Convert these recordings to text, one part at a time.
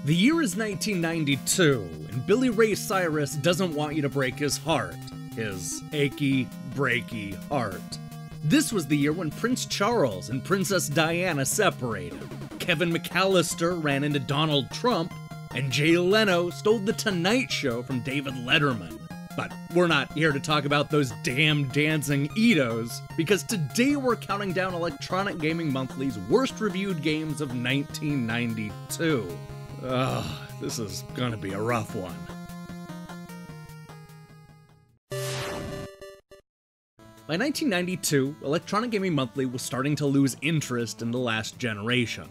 The year is 1992, and Billy Ray Cyrus doesn't want you to break his heart. His achy, breaky heart. This was the year when Prince Charles and Princess Diana separated. Kevin McCallister ran into Donald Trump, and Jay Leno stole The Tonight Show from David Letterman. But we're not here to talk about those damn dancing Edos, because today we're counting down Electronic Gaming Monthly's worst reviewed games of 1992. Ugh, this is gonna be a rough one. By 1992, Electronic Gaming Monthly was starting to lose interest in the last generation.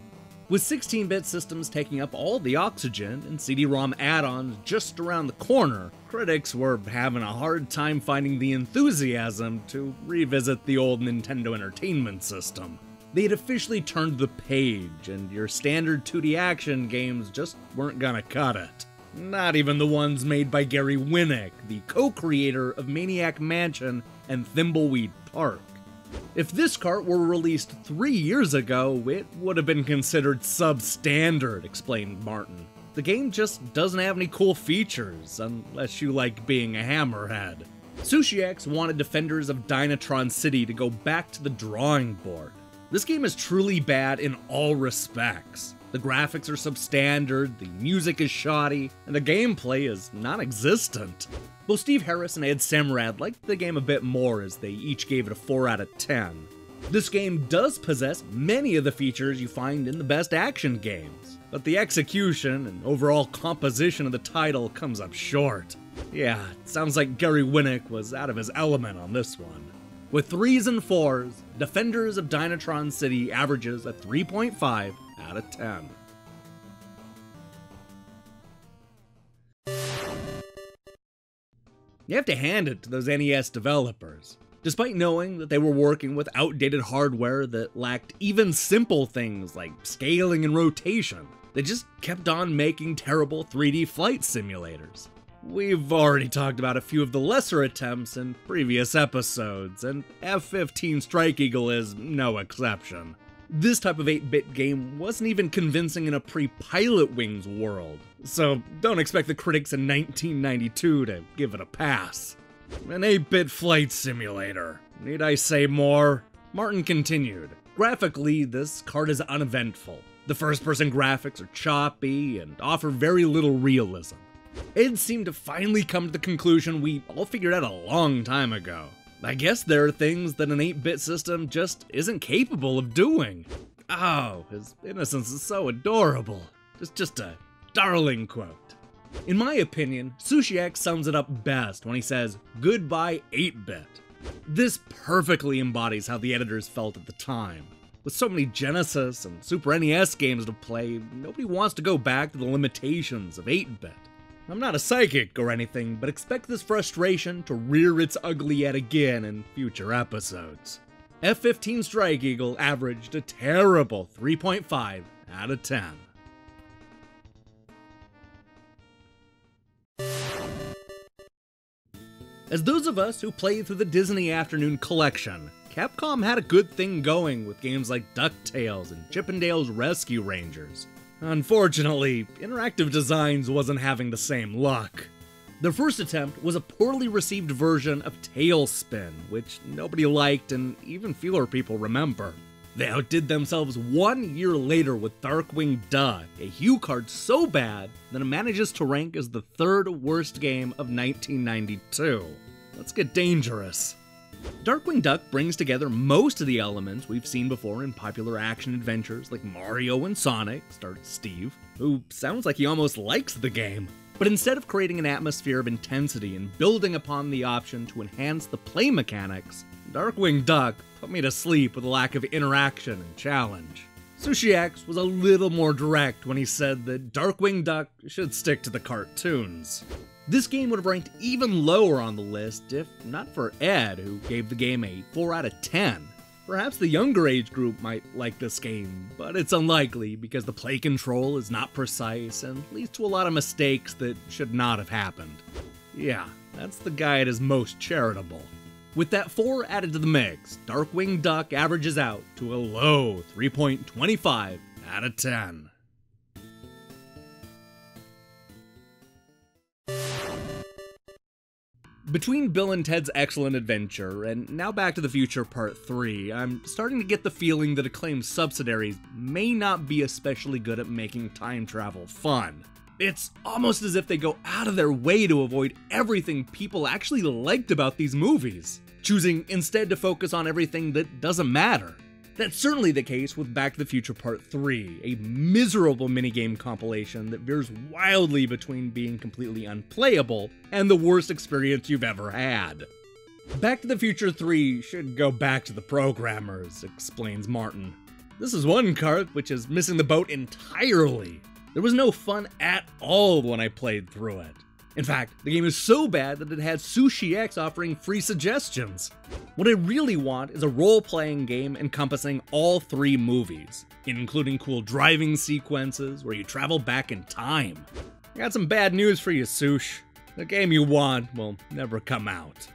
With 16-bit systems taking up all the oxygen and CD-ROM add-ons just around the corner, critics were having a hard time finding the enthusiasm to revisit the old Nintendo Entertainment System. They had officially turned the page, and your standard 2D action games just weren't gonna cut it. Not even the ones made by Gary Winnick, the co-creator of Maniac Mansion and Thimbleweed Park. If this cart were released 3 years ago, it would have been considered substandard, explained Martin. The game just doesn't have any cool features, unless you like being a hammerhead. SushiX wanted defenders of Dynatron City to go back to the drawing board. This game is truly bad in all respects. The graphics are substandard, the music is shoddy, and the gameplay is non-existent. Both Steve Harris and Ed Samrad liked the game a bit more, as they each gave it a 4 out of 10. This game does possess many of the features you find in the best action games, but the execution and overall composition of the title comes up short. Yeah, it sounds like Gary Winnick was out of his element on this one. With 3s and 4s, Defenders of Dynatron City averages a 3.5 out of 10. You have to hand it to those NES developers. Despite knowing that they were working with outdated hardware that lacked even simple things like scaling and rotation, they just kept on making terrible 3D flight simulators. We've already talked about a few of the lesser attempts in previous episodes, and F15 Strike Eagle is no exception. This type of 8-bit game wasn't even convincing in a pre-Pilot Wings world, so don't expect the critics in 1992 to give it a pass. An 8-bit flight simulator. Need I say more? Martin continued. Graphically, this card is uneventful. The first-person graphics are choppy and offer very little realism. Ed seemed to finally come to the conclusion we all figured out a long time ago. I guess there are things that an 8-bit system just isn't capable of doing. Oh, his innocence is so adorable. Just a darling quote. In my opinion, SushiX sums it up best when he says, "Goodbye 8-bit." This perfectly embodies how the editors felt at the time. With so many Genesis and Super NES games to play, nobody wants to go back to the limitations of 8-bit. I'm not a psychic or anything, but expect this frustration to rear its ugly head again in future episodes. F15 Strike Eagle averaged a terrible 3.5 out of 10. As those of us who played through the Disney Afternoon collection, Capcom had a good thing going with games like DuckTales and Chip 'n Dale's Rescue Rangers. Unfortunately, Interactive Designs wasn't having the same luck. Their first attempt was a poorly received version of Tailspin, which nobody liked and even fewer people remember. They outdid themselves 1 year later with Darkwing Duck, a Hue card so bad that it manages to rank as the 3rd worst game of 1992. Let's get dangerous. Darkwing Duck brings together most of the elements we've seen before in popular action adventures like Mario and Sonic, starts Steve, who sounds like he almost likes the game. But instead of creating an atmosphere of intensity and building upon the option to enhance the play mechanics, Darkwing Duck put me to sleep with a lack of interaction and challenge. SushiX was a little more direct when he said that Darkwing Duck should stick to the cartoons. This game would have ranked even lower on the list if not for Ed, who gave the game a 4 out of 10. Perhaps the younger age group might like this game, but it's unlikely because the play control is not precise and leads to a lot of mistakes that should not have happened. Yeah, that's the guy at his most charitable. With that 4 added to the mix, Darkwing Duck averages out to a low 3.25 out of 10. Between Bill and Ted's Excellent Adventure and now Back to the Future Part 3, I'm starting to get the feeling that acclaimed subsidiaries may not be especially good at making time travel fun. It's almost as if they go out of their way to avoid everything people actually liked about these movies, choosing instead to focus on everything that doesn't matter. That's certainly the case with Back to the Future Part 3, a miserable minigame compilation that veers wildly between being completely unplayable and the worst experience you've ever had. Back to the Future 3 should go back to the programmers, explains Martin. This is one cart which is missing the boat entirely. There was no fun at all when I played through it. In fact, the game is so bad that it had Sushi X offering free suggestions. What I really want is a role-playing game encompassing all three movies, including cool driving sequences where you travel back in time. I got some bad news for you, Sush. The game you want will never come out.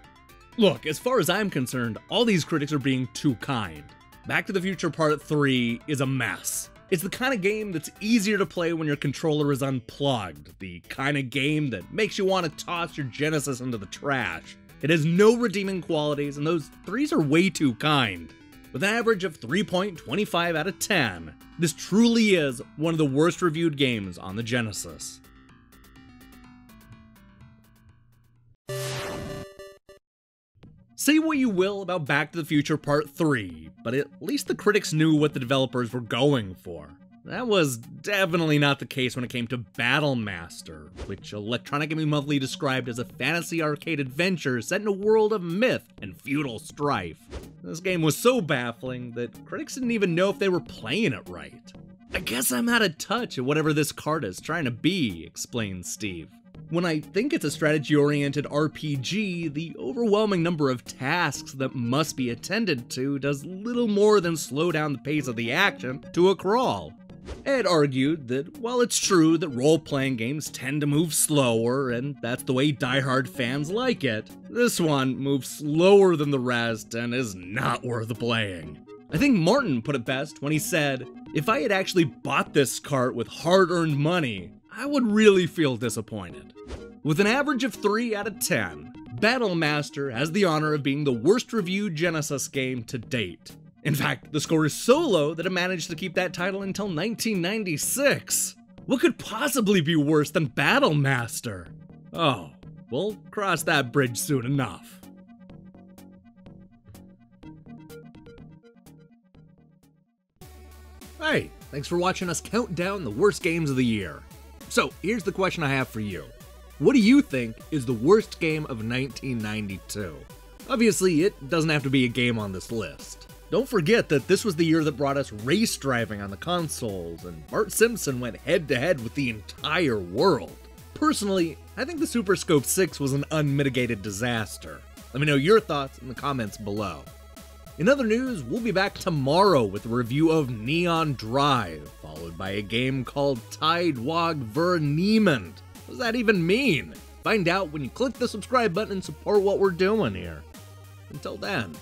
Look, as far as I'm concerned, all these critics are being too kind. Back to the Future Part 3 is a mess. It's the kind of game that's easier to play when your controller is unplugged, the kind of game that makes you want to toss your Genesis into the trash. It has no redeeming qualities, and those threes are way too kind. With an average of 3.25 out of 10, this truly is one of the worst reviewed games on the Genesis. Say what you will about Back to the Future Part 3, but at least the critics knew what the developers were going for. That was definitely not the case when it came to Battle Master, which Electronic Gaming Monthly described as a fantasy arcade adventure set in a world of myth and feudal strife. This game was so baffling that critics didn't even know if they were playing it right. I guess I'm out of touch at whatever this cart is trying to be, explains Steve. When I think it's a strategy-oriented RPG, the overwhelming number of tasks that must be attended to does little more than slow down the pace of the action to a crawl. Ed argued that while it's true that role-playing games tend to move slower, and that's the way die-hard fans like it, this one moves slower than the rest and is not worth playing. I think Martin put it best when he said, "If I had actually bought this cart with hard-earned money, I would really feel disappointed." With an average of 3 out of 10, Battle Master has the honor of being the worst reviewed Genesis game to date. In fact, the score is so low that it managed to keep that title until 1996. What could possibly be worse than Battle Master? Oh, we'll cross that bridge soon enough. Hey, thanks for watching us count down the worst games of the year. So, here's the question I have for you. What do you think is the worst game of 1992? Obviously, it doesn't have to be a game on this list. Don't forget that this was the year that brought us race driving on the consoles, and Bart Simpson went head-to-head with the entire world. Personally, I think the Super Scope 6 was an unmitigated disaster. Let me know your thoughts in the comments below. In other news, we'll be back tomorrow with a review of Neon Drive, followed by a game called Tidewog ver Niemand. What does that even mean? Find out when you click the subscribe button and support what we're doing here. Until then.